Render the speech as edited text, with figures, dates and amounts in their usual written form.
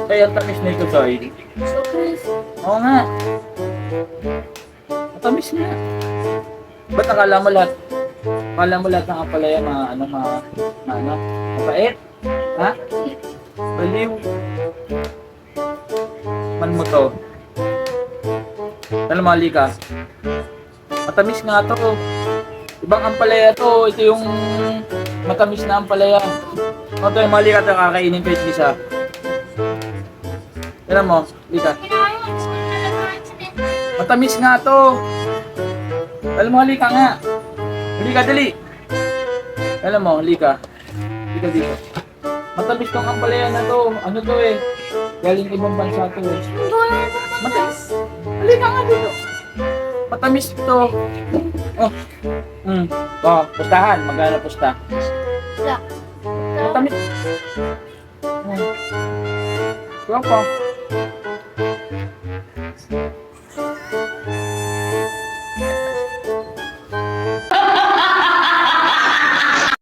Kaya ang tamis nito, Choy. Oo nga. Matamis nga. Ba't akala mo lahat ng ampalaya mapait? Ha? Baliw. Man mo to. Alam, mali ka. Matamis nga to. Ibang ampalaya to. Ito yung matamis na ampalaya. O to, mali ka to. Kakainin ko yung isa. Alam mo, Lika. Matamis nga to. Alam mo, halika nga. Halika, dali. Alam mo, halika. Halika dito. Matamis tong ampalaya na to. Ano to eh? Galing ibang bansa to eh. Matamis. Halika nga dito. Matamis to. Oh. Oh, pustahan. Magkano pusta? Matamis. Kaya pa.